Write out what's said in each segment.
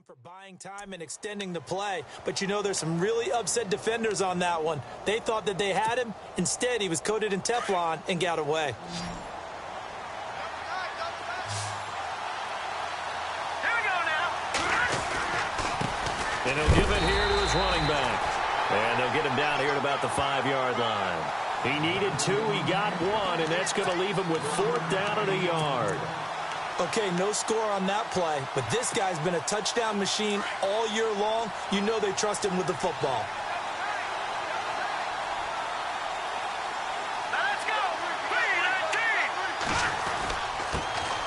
For buying time and extending the play, but you know there's some really upset defenders on that one. They thought that they had him. Instead, he was coated in Teflon and got away. Here we go now. And he'll give it here to his running back. And they'll get him down here at about the 5-yard line. He needed 2, he got 1, and that's going to leave him with 4th down and a yard. Okay, no score on that play, but this guy's been a touchdown machine all year long. You know they trust him with the football. Let's go.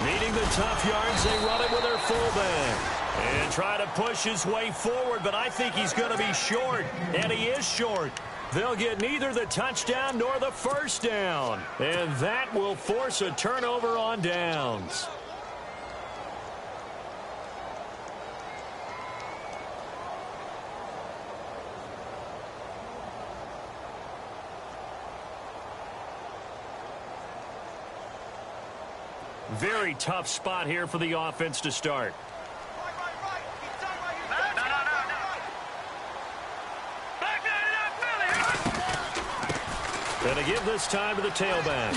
3-19. Needing the tough yards, they run it with their fullback. And try to push his way forward, but I think he's going to be short, and he is short. They'll get neither the touchdown nor the first down, and that will force a turnover on downs. Very tough spot here for the offense to start. Going to give this time to the tailback.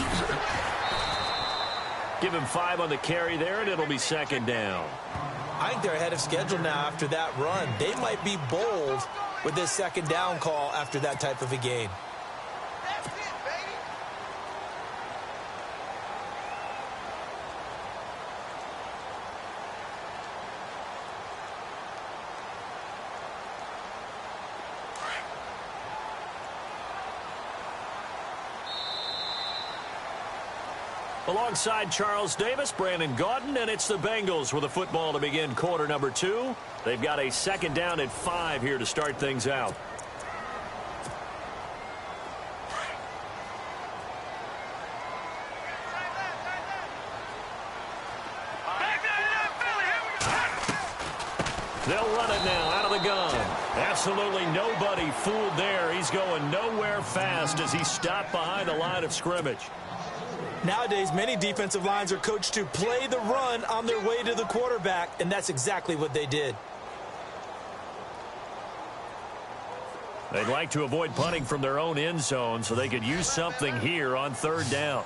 Give him 5 on the carry there, and it'll be 2nd down. I think they're ahead of schedule now after that run. They might be bold with this 2nd down call after that type of a game. Alongside Charles Davis, Brandon Gaudin, and it's the Bengals with a football to begin quarter number 2. They've got a 2nd down and 5 here to start things out. They'll run it now out of the gun. Absolutely nobody fooled there. He's going nowhere fast as he stopped behind the line of scrimmage. Nowadays, many defensive lines are coached to play the run on their way to the quarterback, and that's exactly what they did. They'd like to avoid punting from their own end zone so they could use something here on 3rd down.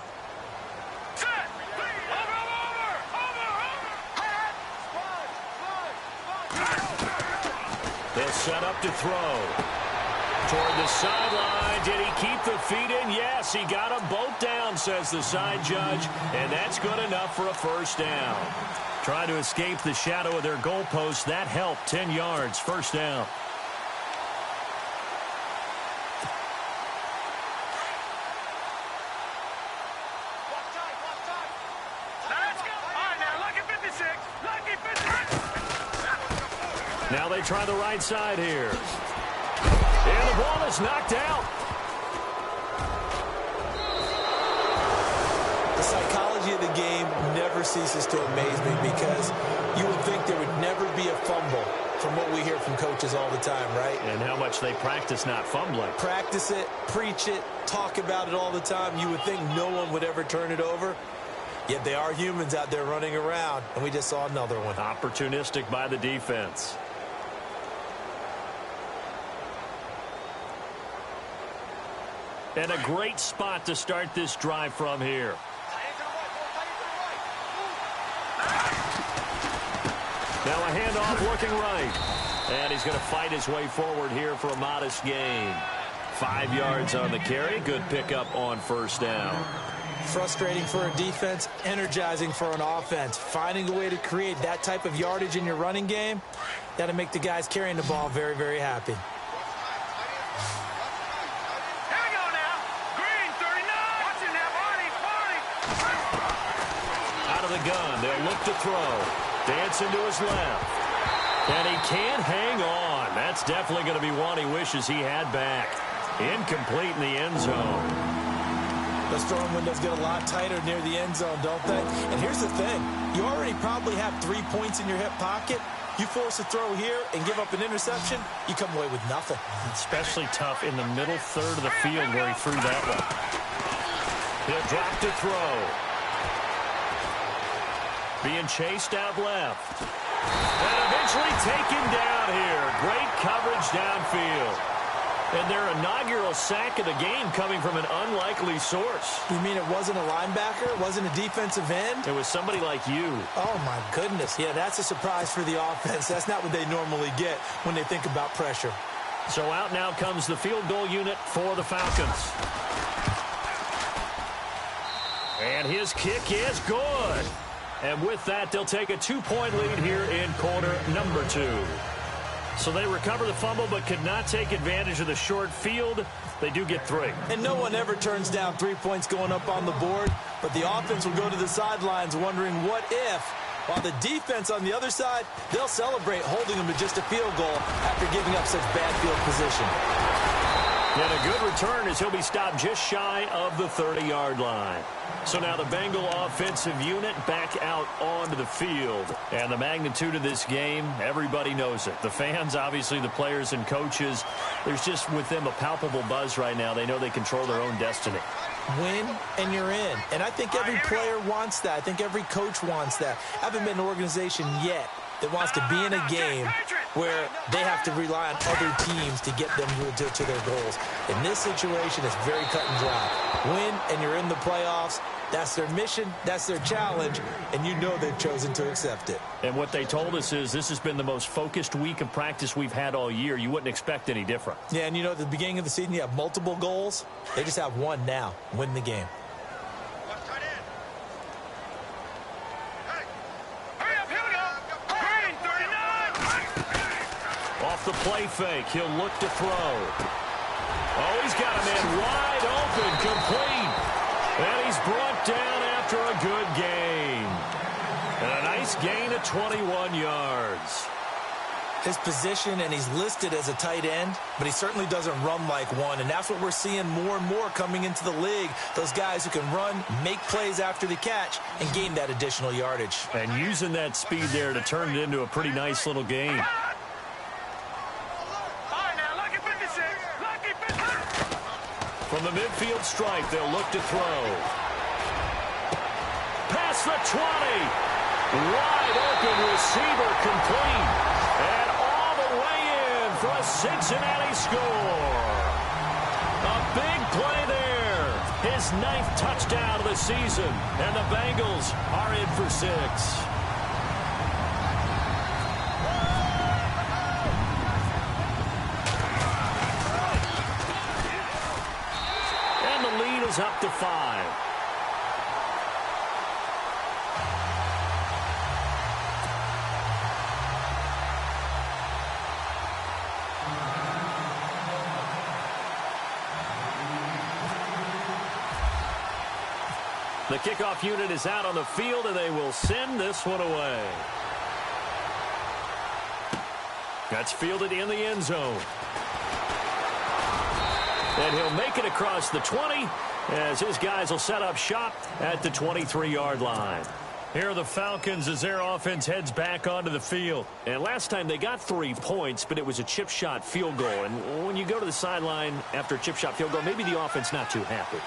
They'll set up to throw. Toward the sideline. Did he keep the feet in? Yes, he got them both down, says the side judge, and that's good enough for a 1st down. Trying to escape the shadow of their goalpost. That helped. 10 yards, 1st down. Now they try the right side here. And the ball is knocked out. The psychology of the game never ceases to amaze me because you would think there would never be a fumble from what we hear from coaches all the time, right? And how much they practice not fumbling. Practice it, preach it, talk about it all the time. You would think no one would ever turn it over. Yet they are humans out there running around, and we just saw another one. Opportunistic by the defense. And a great spot to start this drive from here. Now a handoff looking right. And he's going to fight his way forward here for a modest gain. 5 yards on the carry. Good pickup on 1st down. Frustrating for a defense, energizing for an offense. Finding a way to create that type of yardage in your running game, that'll make the guys carrying the ball very, very happy. The gun. They'll look to throw. Dancing to his left. And he can't hang on. That's definitely going to be one he wishes he had back. Incomplete in the end zone. Those throwing windows get a lot tighter near the end zone, don't they? And here's the thing. You already probably have 3 points in your hip pocket. You force a throw here and give up an interception, you come away with nothing. Especially tough in the middle third of the field where he threw that one. He'll drop to throw. Being chased out left. And eventually taken down here. Great coverage downfield. And their inaugural sack of the game coming from an unlikely source. You mean it wasn't a linebacker? It wasn't a defensive end? It was somebody like you. Oh, my goodness. Yeah, that's a surprise for the offense. That's not what they normally get when they think about pressure. So out now comes the field goal unit for the Falcons. And his kick is good. And with that, they'll take a 2-point lead here in quarter number 2. So they recover the fumble but could not take advantage of the short field. They do get 3. And no one ever turns down 3 points going up on the board, but the offense will go to the sidelines wondering what if, while the defense on the other side, they'll celebrate holding them to just a field goal after giving up such bad field position. And a good return as he'll be stopped just shy of the 30-yard line. So now the Bengal offensive unit back out onto the field. And the magnitude of this game, everybody knows it. The fans, obviously, the players and coaches, there's just with them a palpable buzz right now. They know they control their own destiny. Win, and you're in. And I think every player wants that. I think every coach wants that. I haven't been in an organization yet that wants to be in a game where they have to rely on other teams to get them to their goals. In this situation, it's very cut and dry. Win, and you're in the playoffs. That's their mission. That's their challenge. And you know they've chosen to accept it. And what they told us is this has been the most focused week of practice we've had all year. You wouldn't expect any different. Yeah, and you know, at the beginning of the season, you have multiple goals. They just have one now. Win the game. The play fake. He'll look to throw. Oh, he's got a man wide open, complete. And he's brought down after a good gain. And a nice gain of 21 yards. His position, and he's listed as a tight end, but he certainly doesn't run like one. And that's what we're seeing more and more coming into the league. Those guys who can run, make plays after the catch, and gain that additional yardage. And using that speed there to turn it into a pretty nice little game. From the midfield stripe, they'll look to throw. Past the 20. Wide open receiver complete. And all the way in for a Cincinnati score. A big play there. His 9th touchdown of the season. And the Bengals are in for 6. Up to 5. The kickoff unit is out on the field, and they will send this one away. That's fielded in the end zone. And he'll make it across the 20 as his guys will set up shop at the 23-yard line. Here are the Falcons as their offense heads back onto the field. And last time they got 3 points, but it was a chip shot field goal. And when you go to the sideline after a chip shot field goal, maybe the offense not too happy.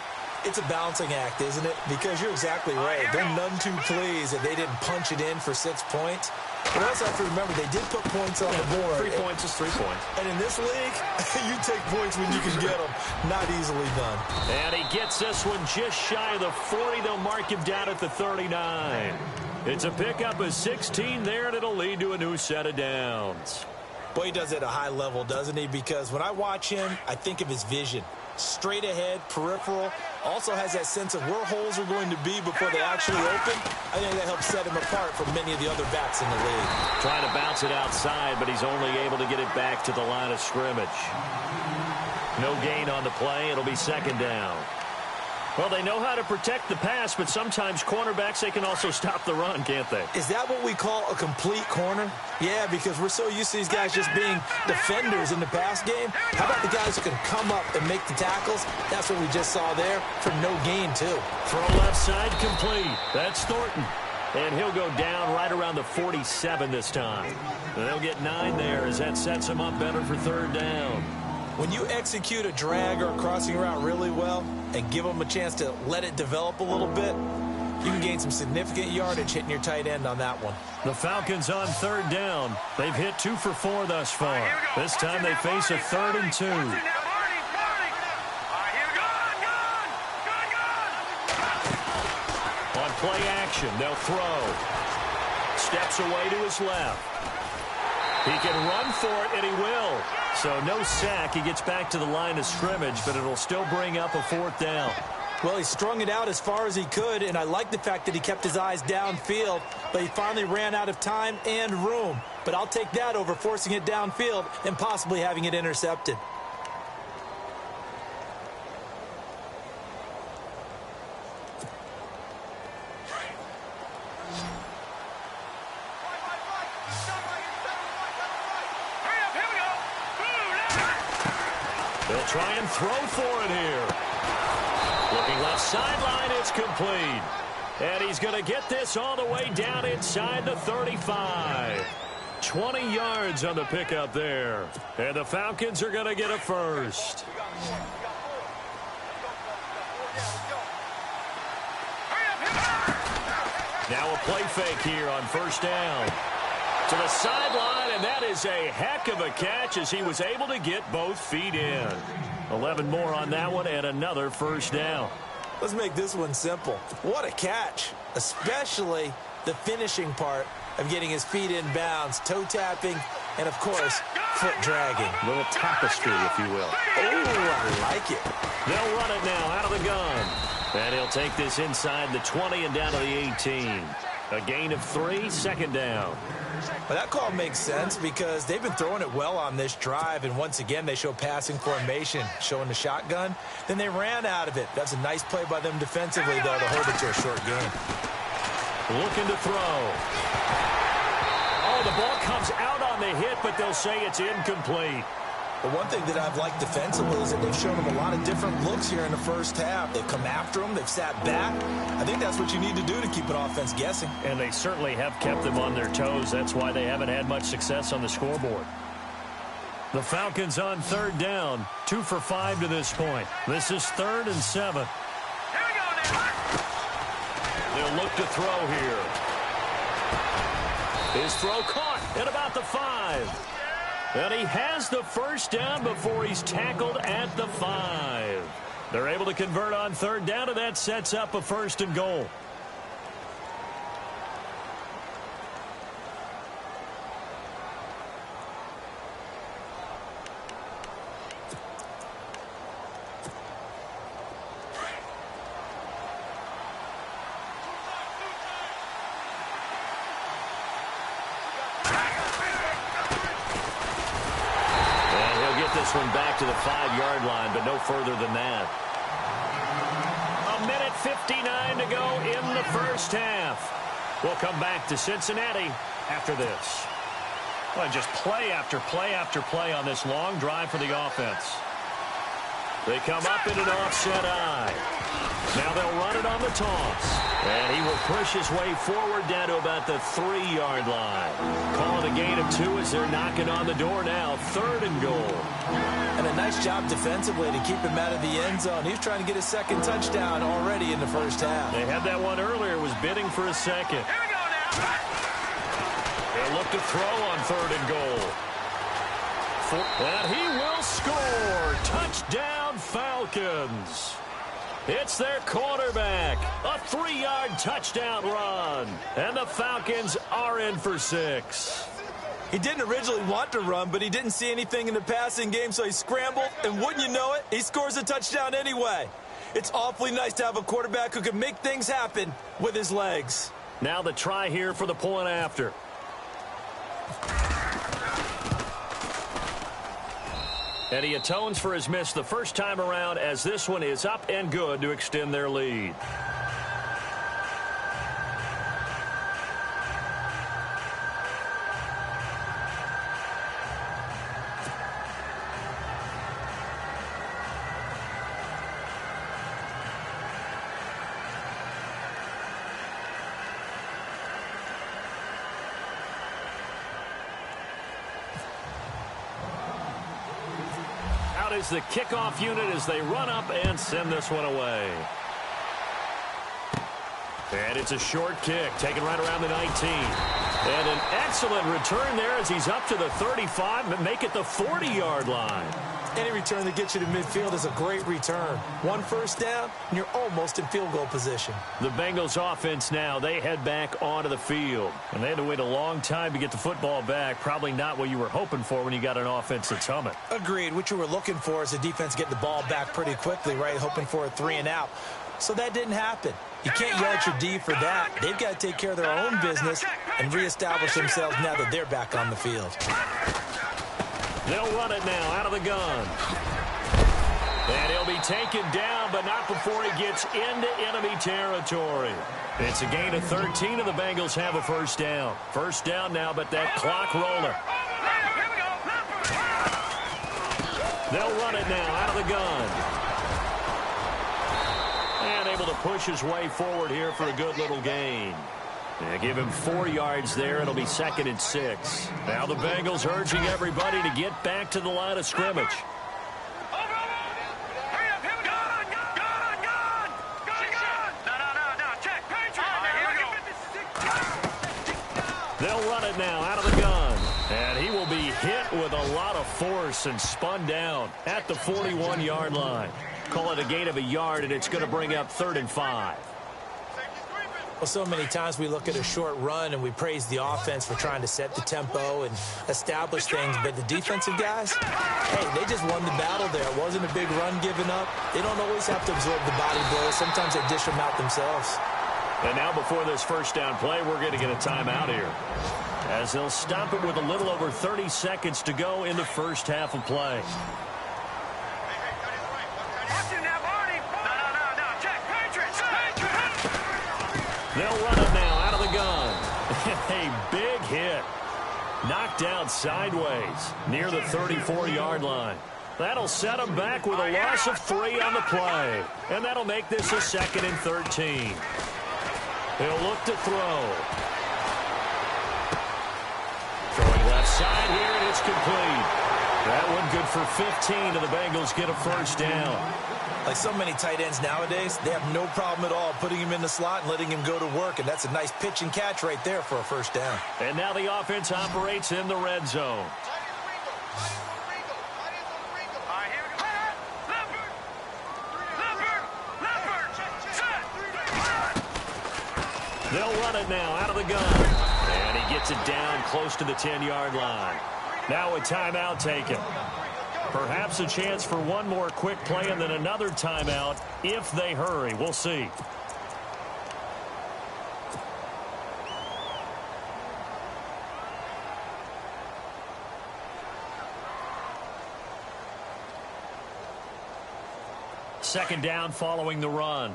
It's a balancing act, isn't it? Because you're exactly right. They're none too pleased that they didn't punch it in for 6 points. But also have to remember, they did put points on the board. 3 points is 3 points. And in this league, you take points when you can get them. Not easily done. And he gets this one just shy of the 40. They'll mark him down at the 39. It's a pickup of 16 there, and it'll lead to a new set of downs. Boy, he does it at a high level, doesn't he? Because when I watch him, I think of his vision. Straight ahead, peripheral. Also has that sense of where holes are going to be before they actually open. I think that helps set him apart from many of the other backs in the league. Trying to bounce it outside, but he's only able to get it back to the line of scrimmage. No gain on the play. It'll be 2nd down. Well, they know how to protect the pass, but sometimes cornerbacks, they can also stop the run, can't they? Is that what we call a complete corner? Yeah, because we're so used to these guys just being defenders in the pass game. How about the guys who can come up and make the tackles? That's what we just saw there for no gain, too. Throw left side complete. That's Thornton. And he'll go down right around the 47 this time. And they'll get 9 there as that sets him up better for 3rd down. When you execute a drag or a crossing route really well and give them a chance to let it develop a little bit, You can gain some significant yardage hitting your tight end on that one. The Falcons on third down. They've hit 2 for 4 thus far. This time they face a 3rd and 2. On play action, they'll throw. Steps away to his left. He can run for it, and he will. So no sack. He gets back to the line of scrimmage, but it'll still bring up a 4th down. Well, he strung it out as far as he could, and I like the fact that he kept his eyes downfield, but he finally ran out of time and room. But I'll take that over forcing it downfield and possibly having it intercepted. They'll try and throw for it here. Looking left sideline, it's complete. And he's going to get this all the way down inside the 35. 20 yards on the pickup there. And the Falcons are going to get a first. Now a play fake here on first down. To the sideline, and that is a heck of a catch as he was able to get both feet in. 11 more on that one and another first down. Let's make this one simple. What a catch, especially the finishing part of getting his feet in bounds, toe tapping, and of course, foot dragging. A little tapestry, if you will. Oh, I like it. They'll run it now out of the gun. And he'll take this inside the 20 and down to the 18. A gain of 3, 2nd down. Well, that call makes sense because they've been throwing it well on this drive, and once again, they show passing formation, showing the shotgun. Then they ran out of it. That's a nice play by them defensively, though, to hold it to a short game. Looking to throw. Oh, the ball comes out on the hit, but they'll say it's incomplete. But one thing that I've liked defensively is that they've shown them a lot of different looks here in the first half. They've come after them. They've sat back. I think that's what you need to do to keep an offense guessing. And they certainly have kept them on their toes. That's why they haven't had much success on the scoreboard. The Falcons on third down. 2 for 5 to this point. This is 3rd and 7. Here we go now. They'll look to throw here. His throw caught at about the 5. And he has the first down before he's tackled at the 5. They're able to convert on third down, and that sets up a 1st and goal. One back to the 5-yard line, but no further than that. 1:59 to go in the first half. We'll come back to Cincinnati after this. Well, just play after play after play on this long drive for the offense. They come up in an offset eye. Now they'll run it on the toss. And he will push his way forward down to about the 3-yard line. Calling a gain of 2 as they're knocking on the door now. 3rd and goal. And a nice job defensively to keep him out of the end zone. He's trying to get his 2nd touchdown already in the first half. They had that one earlier, was bidding for a 2nd. Here we go now. They'll look to throw on 3rd and goal. And he will score. Touchdown, Falcons. It's their quarterback. A 3-yard touchdown run. And the Falcons are in for 6. He didn't originally want to run, but he didn't see anything in the passing game, so he scrambled, and wouldn't you know it, he scores a touchdown anyway. It's awfully nice to have a quarterback who can make things happen with his legs. Now the try here for the point after. And he atones for his miss the first time around as this one is up and good to extend their lead. Is the kickoff unit as they run up and send this one away. And it's a short kick, taken right around the 19. And an excellent return there as he's up to the 35 and make it the 40-yard line. Any return that gets you to midfield is a great return. One first down, and you're almost in field goal position. The Bengals offense now, they head back onto the field. And they had to wait a long time to get the football back. Probably not what you were hoping for when you got an offense that's humming. Agreed. What you were looking for is the defense getting the ball back pretty quickly, right? Hoping for a 3 and out. So that didn't happen. You can't yell at your D for that. They've got to take care of their own business and reestablish themselves now that they're back on the field. They'll run it now out of the gun. And he'll be taken down, but not before he gets into enemy territory. It's a gain of 13, and the Bengals have a first down. First down now, but that clock rolling. They'll run it now out of the gun. And able to push his way forward here for a good little gain. They give him 4 yards there. It'll be 2nd and 6. Now the Bengals urging everybody to get back to the line of scrimmage. They'll run it now out of the gun. And he will be hit with a lot of force and spun down at the 41-yard line. Call it a gain of a yard, and it's going to bring up 3rd and 5. Well, so many times we look at a short run and we praise the offense for trying to set the tempo and establish things, but the defensive guys, hey, they just won the battle there. It wasn't a big run given up. They don't always have to absorb the body blows. Sometimes they dish them out themselves. And now before this first down play, we're going to get a timeout here, as they'll stop it with a little over 30 seconds to go in the first half of play. They'll run it now out of the gun. A big hit. Knocked out sideways near the 34-yard line. That'll set him back with a loss of 3 on the play. And that'll make this a 2nd and 13. He'll look to throw. Throwing left side here, and it's complete. That one good for 15, and the Bengals get a first down. Like so many tight ends nowadays, they have no problem at all putting him in the slot and letting him go to work, and that's a nice pitch and catch right there for a first down. And now the offense operates in the red zone. They'll run it now out of the gun. And he gets it down close to the 10-yard line. Now a timeout taken. Perhaps a chance for one more quick play and then another timeout if they hurry. We'll see. Second down following the run.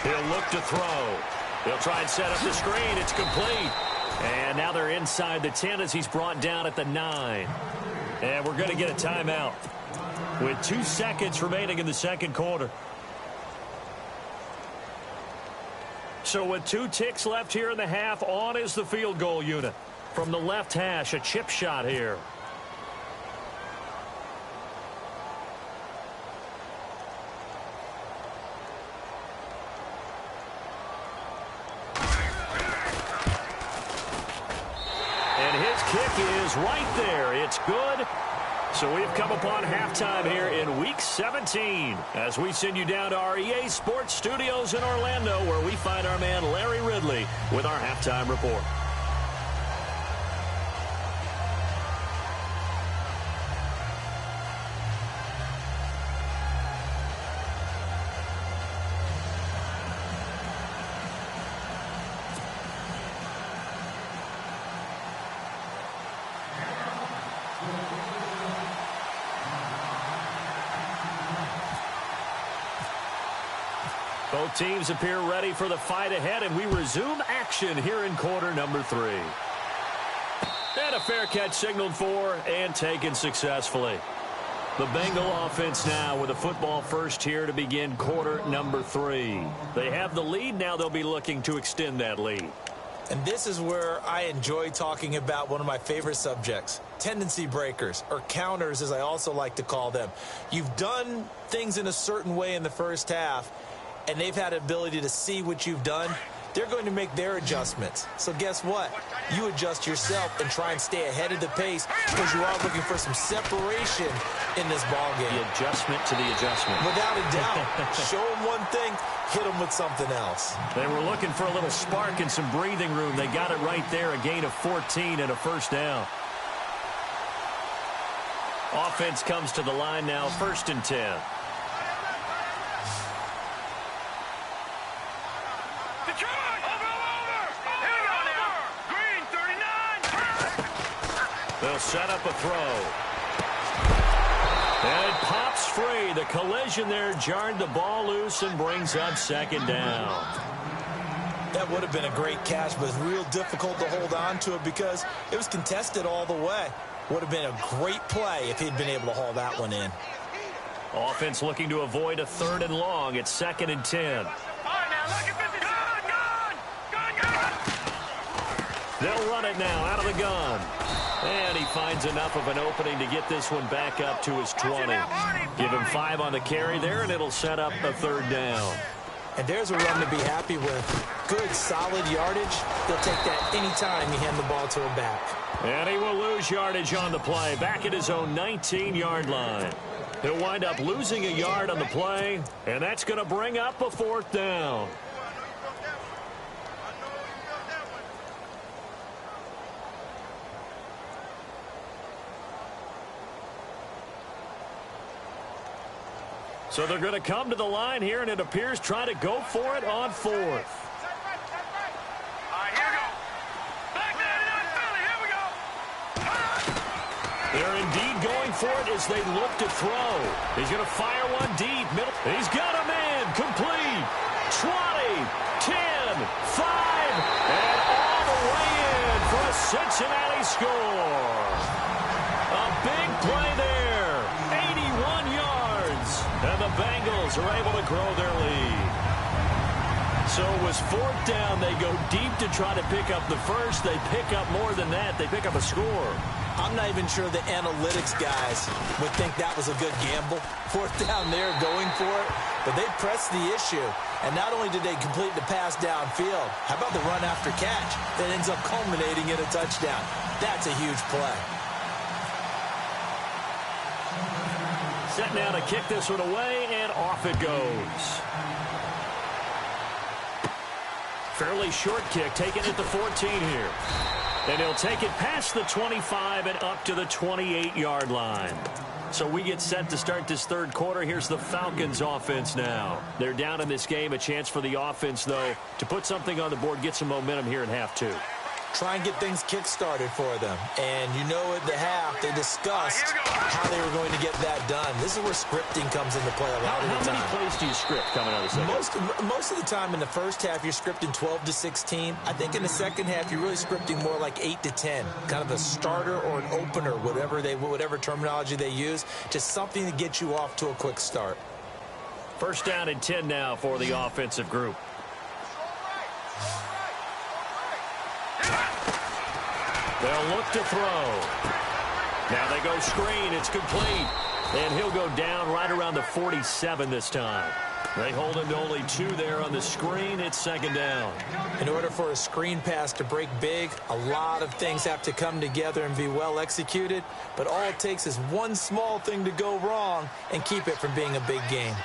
He'll look to throw. He'll try and set up the screen. It's complete. And now they're inside the 10 as he's brought down at the 9. And we're going to get a timeout with 2 seconds remaining in the second quarter. So with 2 ticks left here in the half, on is the field goal unit. From the left hash, a chip shot here. Is right there. It's good. So we've come upon halftime here in Week 17 as we send you down to our EA Sports Studios in Orlando, where we find our man Larry Ridley with our halftime report. Both teams appear ready for the fight ahead, and we resume action here in quarter number 3. And a fair catch signaled for and taken successfully. The Bengal offense now with a football first here to begin quarter number 3. They have the lead. Now they'll be looking to extend that lead. And this is where I enjoy talking about one of my favorite subjects, tendency breakers, or counters as I also like to call them. You've done things in a certain way in the first half, and they've had the ability to see what you've done. They're going to make their adjustments. So guess what? You adjust yourself and try and stay ahead of the pace because you are looking for some separation in this ballgame. The adjustment to the adjustment. Without a doubt. Show them one thing, hit them with something else. They were looking for a little spark and some breathing room. They got it right there, a gain of 14 and a first down. Offense comes to the line now, 1st and 10. They'll set up a throw. And it pops free. The collision there jarred the ball loose and brings up 2nd down. That would have been a great catch, but it's real difficult to hold on to it because it was contested all the way. Would have been a great play if he'd been able to haul that one in. Offense looking to avoid a 3rd and long. It's 2nd and 10. They'll run it now out of the gun. And he finds enough of an opening to get this one back up to his 20. Give him 5 on the carry there, and it'll set up a 3rd down. And there's a run to be happy with. Good, solid yardage. They'll take that anytime you hand the ball to a back. And he will lose yardage on the play, back at his own 19-yard line. He'll wind up losing a yard on the play, and that's going to bring up a 4th down. So they're going to come to the line here, and it appears trying to go for it on 4th. They're indeed going for it as they look to throw. He's going to fire one deep. Middle. He's got a man. Complete. 20, 10, 5, and all the way in for a Cincinnati score. A big play there. 81 yards. And the Bengals are able to grow their lead. So it was 4th down. They go deep to try to pick up the first. They pick up more than that. They pick up a score. I'm not even sure the analytics guys would think that was a good gamble. 4th down there going for it. But they pressed the issue. And not only did they complete the pass downfield, how about the run after catch that ends up culminating in a touchdown? That's a huge play. Set now to kick this one away, and off it goes. Fairly short kick, taken at the 14 here. And he'll take it past the 25 and up to the 28-yard line. So we get set to start this 3rd quarter. Here's the Falcons offense now. They're down in this game. A chance for the offense, though, to put something on the board, get some momentum here in half 2. Try and get things kick-started for them. And you know at the half, they discussed how they were going to get that done. This is where scripting comes into play a lot of the time. How many plays do you script coming out of the second? Most of the time in the first half, you're scripting 12 to 16. I think in the second half, you're really scripting more like 8 to 10. Kind of a starter or an opener, whatever terminology they use. Just something to get you off to a quick start. 1st down and 10 now for the offensive group. They'll look to throw. Now they go screen. It's complete. And he'll go down right around the 47 this time. They hold him to only 2 there on the screen. It's 2nd down. In order for a screen pass to break big, a lot of things have to come together and be well executed. But all it takes is one small thing to go wrong and keep it from being a big game.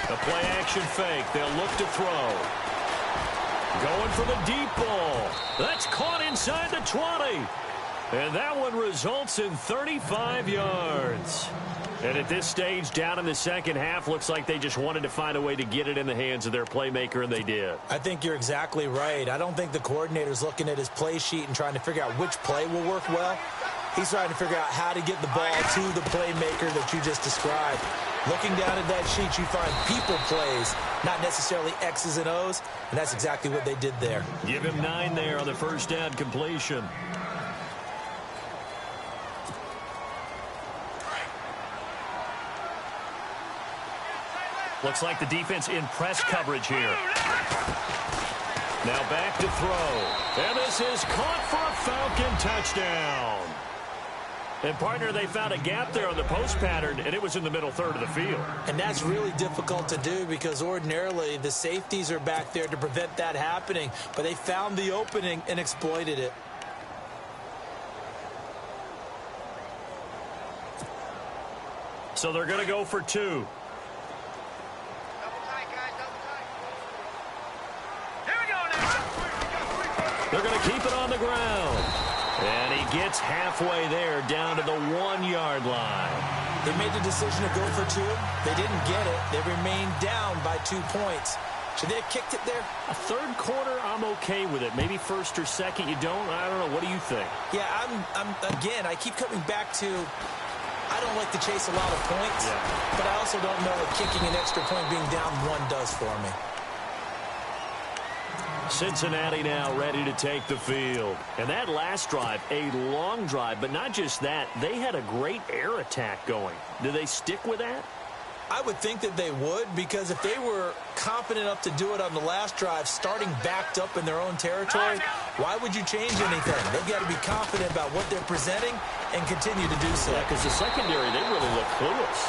A play-action fake. They'll look to throw. Going for the deep ball. That's caught inside the 20. And that one results in 35 yards. And at this stage, down in the second half, looks like they just wanted to find a way to get it in the hands of their playmaker, and they did. I think you're exactly right. I don't think the coordinator's looking at his play sheet and trying to figure out which play will work well. He's trying to figure out how to get the ball to the playmaker that you just described. Looking down at that sheet, you find people plays, not necessarily X's and O's, and that's exactly what they did there. Give him 9 there on the 1st down completion. Looks like the defense in press coverage here. Now back to throw. And this is caught for a Falcon touchdown. And, partner, they found a gap there on the post pattern, and it was in the middle third of the field. And that's really difficult to do because ordinarily the safeties are back there to prevent that happening. But they found the opening and exploited it. So they're going to go for 2. Double tight, guys. Double tight. Here we go now. They're going to keep it on the ground. And he gets halfway there down to the 1-yard line. They made the decision to go for 2. They didn't get it. They remained down by 2 points. Should they have kicked it there? A third quarter, I'm okay with it. Maybe first or second, you don't. I don't know. What do you think? Yeah, again, I keep coming back to I don't like to chase a lot of points, but I also don't know what kicking an extra point being down 1 does for me. Cincinnati now ready to take the field. And that last drive, a long drive, but not just that. They had a great air attack going. Do they stick with that? I would think that they would, because if they were confident enough to do it on the last drive, starting backed up in their own territory, why would you change anything? They've got to be confident about what they're presenting and continue to do so. Yeah, because the secondary, they really look clueless.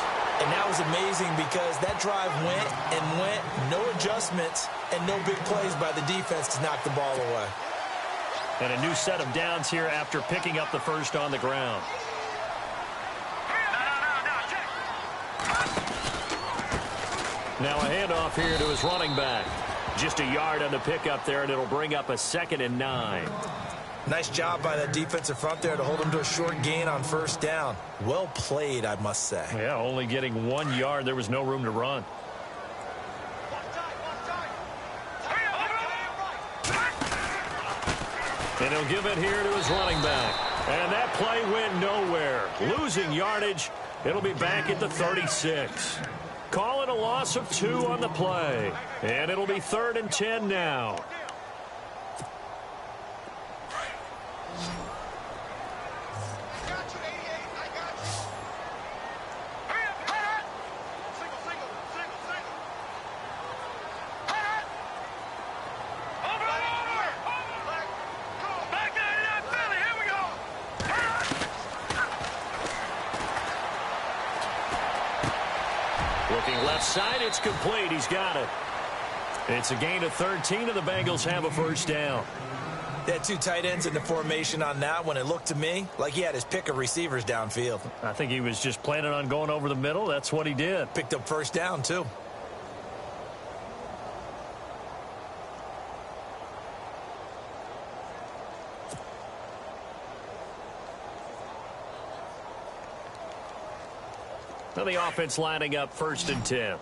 And that was amazing because that drive went and went, no adjustments, and no big plays by the defense to knock the ball away. And a new set of downs here after picking up the first on the ground. Now a handoff here to his running back. Just a yard on the pickup there, and it'll bring up a 2nd and 9. Nice job by that defensive front there to hold him to a short gain on first down. Well played, I must say. Yeah, only getting 1 yard. There was no room to run. And he'll give it here to his running back. And that play went nowhere. Losing yardage. It'll be back at the 36. Call it a loss of 2 on the play. And it'll be 3rd and 10 now. Looking left side, it's complete. He's got it. It's a gain of 13, and the Bengals have a first down. They had 2 tight ends in the formation on that one. It looked to me like he had his pick of receivers downfield. I think he was just planning on going over the middle. That's what he did. Picked up first down, too. Now the offense lining up 1st and 10.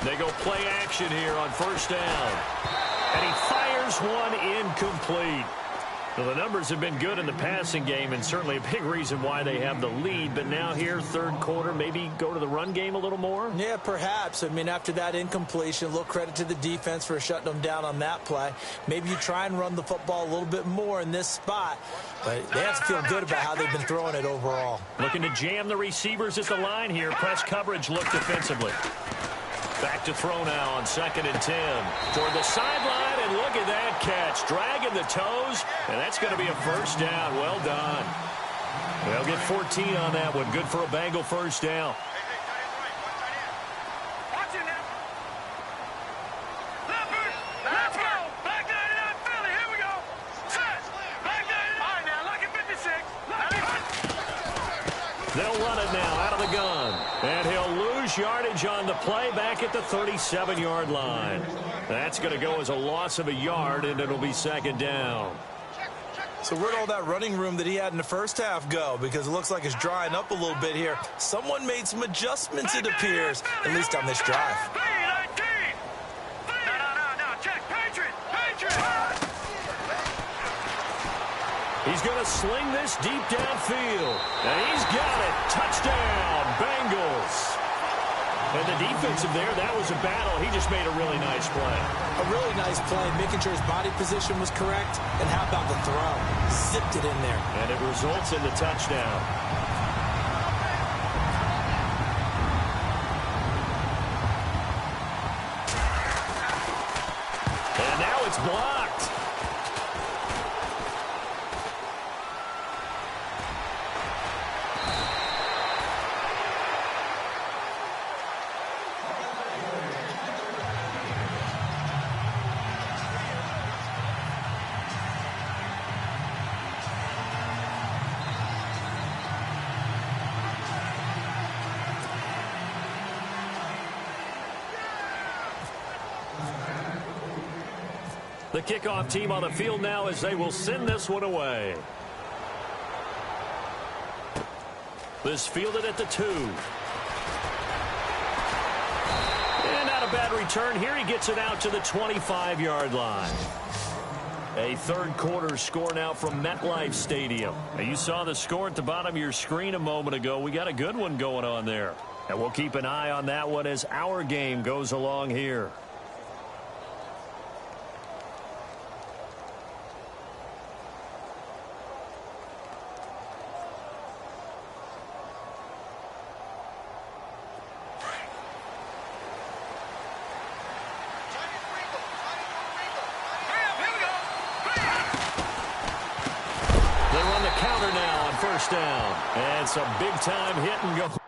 They go play action here on first down. And he fires one incomplete. Well, the numbers have been good in the passing game, and certainly a big reason why they have the lead. But now here, third quarter, maybe go to the run game a little more? Yeah, perhaps. I mean, after that incompletion, a little credit to the defense for shutting them down on that play. Maybe you try and run the football a little bit more in this spot. But they have to feel good about how they've been throwing it overall. Looking to jam the receivers at the line here. Press coverage look defensively. Back to throw now on 2nd and 10. Toward the sideline, and look at that catch. Dragging the toes, and that's going to be a first down. Well done. They'll get 14 on that one. Good for a Bengal first down. They'll run it now out of the gun. And he'll lose yardage on the play back at the 37-yard line. That's going to go as a loss of a yard, and it'll be 2nd down. So where'd all that running room that he had in the first half go? Because it looks like it's drying up a little bit here. Someone made some adjustments, it appears, at least on this drive. He's going to sling this deep downfield. And he's got it. Touchdown, Bengals. And the defensive there, that was a battle. He just made a really nice play. A really nice play, making sure his body position was correct. And how about the throw? Zipped it in there. And it results in the touchdown. And now it's blocked. The kickoff team on the field now as they will send this one away. This fielded at the 2. And not a bad return. Here he gets it out to the 25-yard line. A third quarter score now from MetLife Stadium. Now, you saw the score at the bottom of your screen a moment ago. We got a good one going on there. And we'll keep an eye on that one as our game goes along here. Down. And some big-time hit and go.